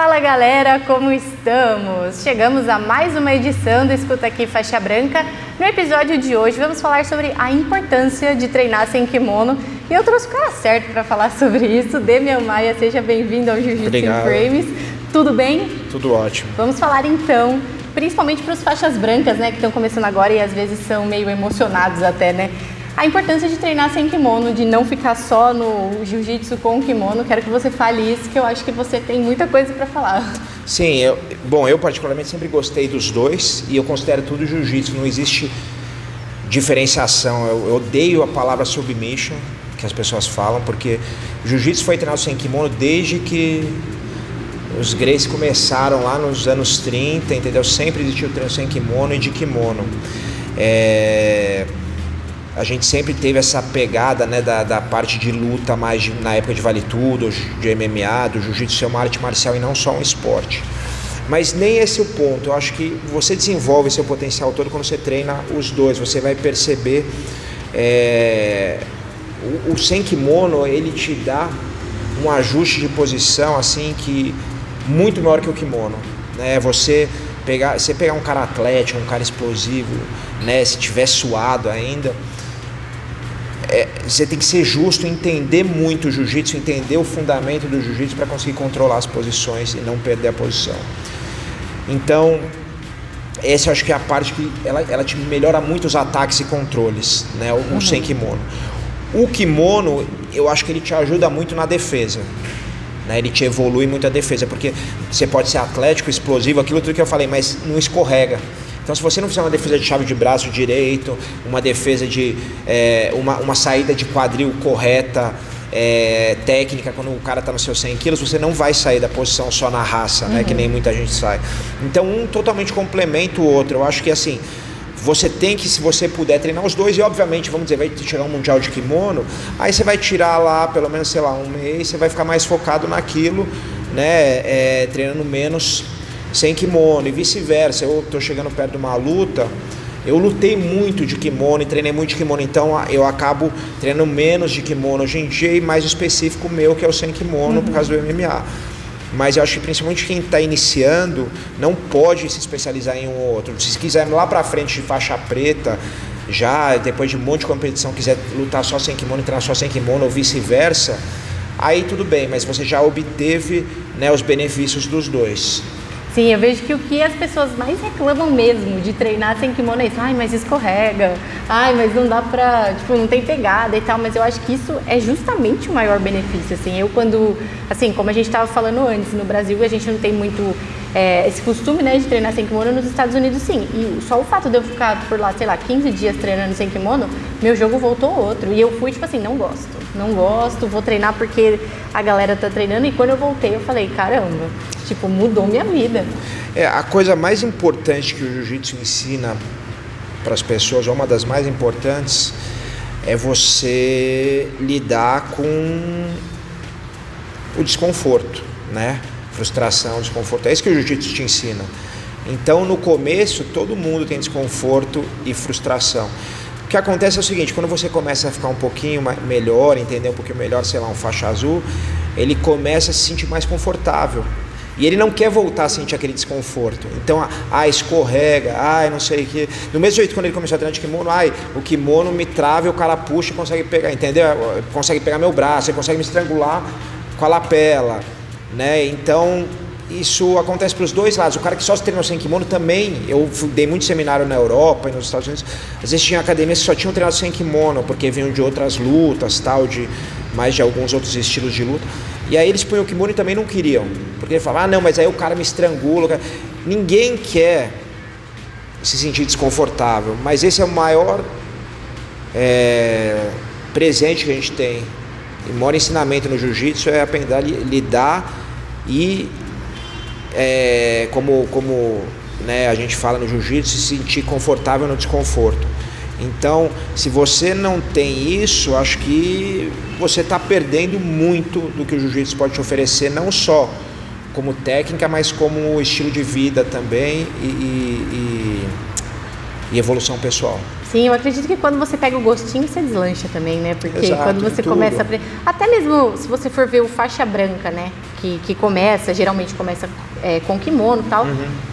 Fala galera, como estamos? Chegamos a mais uma edição do Escuta Aqui Faixa Branca. No episódio de hoje vamos falar sobre a importância de treinar sem kimono. E eu trouxe o cara certo para falar sobre isso. Demian Maia, seja bem-vindo ao Jiu-Jitsu in Frames. Tudo bem? Tudo ótimo. Vamos falar então, principalmente para os faixas brancas, né, que estão começando agora e às vezes são meio emocionados até, né? A importância de treinar sem kimono, de não ficar só no jiu-jitsu com o kimono. Quero que você fale isso, que eu acho que você tem muita coisa para falar. Sim, eu particularmente sempre gostei dos dois e eu considero tudo jiu-jitsu, não existe diferenciação. Eu odeio a palavra submission, que as pessoas falam, porque jiu-jitsu foi treinado sem kimono desde que os Gracies começaram lá nos anos 30, entendeu? Sempre existiu o treino sem kimono e de kimono. A gente sempre teve essa pegada, né, da parte de luta mais na época de Vale Tudo, de MMA, do jiu-jitsu ser uma arte marcial e não só um esporte. Mas nem esse é o ponto. Eu acho que você desenvolve seu potencial todo quando você treina os dois. Você vai perceber o sem kimono, ele te dá um ajuste de posição assim que muito maior que o kimono, né? Você pegar um cara atlético, um cara explosivo, né, se tiver suado ainda, você tem que ser justo, entender muito o jiu-jitsu, entender o fundamento do jiu-jitsu para conseguir controlar as posições e não perder a posição. Então, essa eu acho que é a parte que ela te melhora muito os ataques e controles, né, o sem kimono. O kimono, eu acho que ele te ajuda muito na defesa, né, ele te evolui muito a defesa, porque você pode ser atlético, explosivo, aquilo tudo que eu falei, mas não escorrega. Então, se você não fizer uma defesa de chave de braço direito, uma defesa de uma saída de quadril correta, técnica, quando o cara está nos seus 100 quilos, você não vai sair da posição só na raça, né, que nem muita gente sai. Então, um totalmente complementa o outro. Eu acho que assim, você tem que, se você puder, treinar os dois e, obviamente, vamos dizer, vai chegar um mundial de kimono, aí você vai tirar lá, pelo menos, sei lá, um mês, você vai ficar mais focado naquilo, né, treinando menos sem kimono e vice-versa. Eu tô chegando perto de uma luta, eu lutei muito de kimono e treinei muito de kimono, então eu acabo treinando menos de kimono hoje em dia e mais específico meu, que é o sem kimono, por causa do MMA. Mas eu acho que principalmente quem está iniciando não pode se especializar em um ou outro. Se quiser lá pra frente de faixa preta, já depois de um monte de competição, quiser lutar só sem kimono, treinar só sem kimono ou vice-versa, aí tudo bem, mas você já obteve, né, os benefícios dos dois. Sim, eu vejo que o que as pessoas mais reclamam mesmo de treinar sem kimono é isso. Ai, mas escorrega. Ai, mas não dá pra... Tipo, não tem pegada e tal. Mas eu acho que isso é justamente o maior benefício, assim. Eu quando... Assim, como a gente estava falando antes, no Brasil a gente não tem muito esse costume, né, de treinar sem kimono. Nos Estados Unidos, sim. E só o fato de eu ficar por lá, sei lá, 15 dias treinando sem kimono, meu jogo voltou outro. E eu fui, tipo assim, não gosto, vou treinar porque a galera tá treinando. E quando eu voltei, eu falei, caramba, tipo, mudou minha vida. A coisa mais importante que o jiu-jitsu ensina para as pessoas, ou uma das mais importantes, é você lidar com o desconforto, né? Frustração, desconforto. É isso que o jiu-jitsu te ensina. Então, no começo, todo mundo tem desconforto e frustração. O que acontece é o seguinte, quando você começa a ficar um pouquinho melhor, entender um pouquinho melhor, sei lá, um faixa azul, ele começa a se sentir mais confortável. E ele não quer voltar a sentir aquele desconforto. Então, escorrega, não sei o que. Do mesmo jeito, quando ele começou a treinar de kimono, o kimono me trava e o cara puxa e consegue pegar, entendeu? Consegue pegar meu braço, ele consegue me estrangular com a lapela, né? Então, isso acontece para os dois lados. O cara que só se treinou sem kimono também, eu dei muito seminário na Europa e nos Estados Unidos, às vezes tinha academias que só tinham treinado sem kimono, porque vinham de outras lutas, tal, mais de alguns outros estilos de luta. E aí eles punham o kimono e também não queriam, porque ele falava, não, mas aí o cara me estrangula. Ninguém quer se sentir desconfortável, mas esse é o maior presente que a gente tem. E o maior ensinamento no jiu-jitsu é aprender a lidar e como né, a gente fala no jiu-jitsu, se sentir confortável no desconforto. Então, se você não tem isso, acho que você está perdendo muito do que o jiu-jitsu pode te oferecer, não só como técnica, mas como estilo de vida também e evolução pessoal. Sim, eu acredito que quando você pega o gostinho, você deslancha também, né? Porque Exato, quando você começa a até mesmo se você for ver o faixa branca, né? Que começa, geralmente começa com kimono e tal.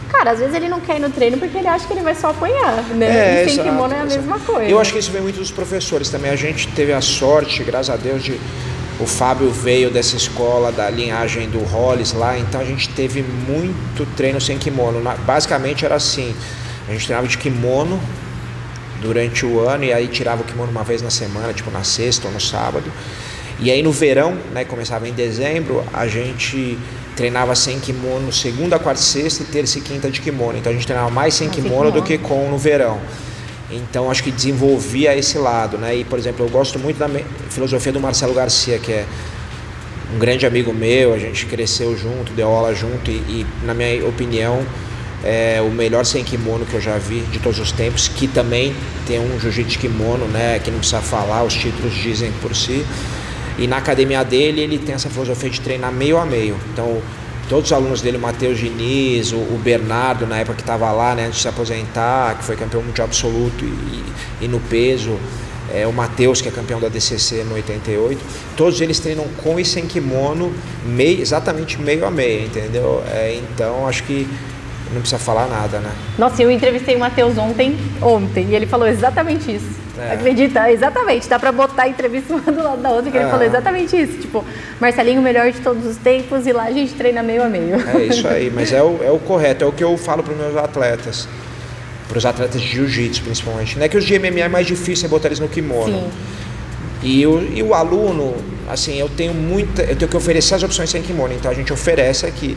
Cara, às vezes ele não quer ir no treino porque ele acha que ele vai só apanhar, né? E sem kimono é a mesma coisa. Eu acho que isso vem muito dos professores também. A gente teve a sorte, graças a Deus, o Fábio veio dessa escola, da linhagem do Hollis lá, então a gente teve muito treino sem kimono. Basicamente era assim, a gente treinava de kimono durante o ano e aí tirava o kimono uma vez na semana, tipo na sexta ou no sábado. E aí no verão, né, começava em dezembro, a gente treinava sem kimono segunda, quarta, sexta e terça e quinta de kimono. Então a gente treinava mais sem kimono do que com no verão. Então acho que desenvolvia esse lado, né? E por exemplo, eu gosto muito da filosofia do Marcelo Garcia, que é um grande amigo meu, a gente cresceu junto, deu aula junto e na minha opinião é o melhor sem kimono que eu já vi de todos os tempos, que também tem um jiu-jitsu de kimono, né? Que não precisa falar, os títulos dizem por si. E na academia dele, ele tem essa filosofia de treinar meio a meio. Então, todos os alunos dele, o Matheus Diniz, o Bernardo, na época que estava lá, né, antes de se aposentar, que foi campeão mundial absoluto e no peso, o Matheus, que é campeão da DCC no 88, todos eles treinam com e sem kimono, exatamente meio a meio, entendeu? Então, acho que não precisa falar nada, né? Nossa, eu entrevistei o Matheus ontem, e ele falou exatamente isso. Acredita? Exatamente. Dá pra botar a entrevista uma do lado da outra, que ele falou exatamente isso. Tipo, Marcelinho, o melhor de todos os tempos, e lá a gente treina meio a meio. É isso aí, mas é o correto, é o que eu falo para os meus atletas. Para os atletas de jiu-jitsu, principalmente. Não é que os de MMA é mais difícil botar eles no kimono. Sim. E o aluno, assim, eu tenho que oferecer as opções sem kimono, então a gente oferece aqui.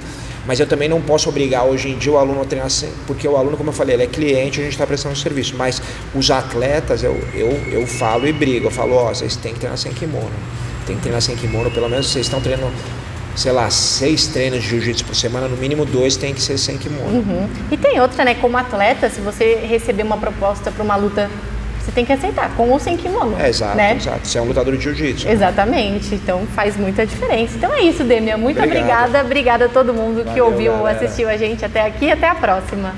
Mas eu também não posso obrigar hoje em dia o aluno a treinar sem, porque o aluno, como eu falei, ele é cliente, a gente está prestando serviço. Mas os atletas, eu falo e brigo, eu falo, vocês têm que treinar sem kimono. Tem que treinar sem kimono, pelo menos vocês estão treinando, sei lá, 6 treinos de jiu-jitsu por semana, no mínimo 2 tem que ser sem kimono. E tem outra, né, como atleta, se você receber uma proposta para uma luta, você tem que aceitar, com ou sem kimono. Exato, né? Exato. Você é um lutador de jiu-jitsu. Exatamente, então faz muita diferença. Então é isso, Demian. Muito obrigada. Obrigada a todo mundo que ouviu, galera. assistiu a gente até aqui. Até a próxima.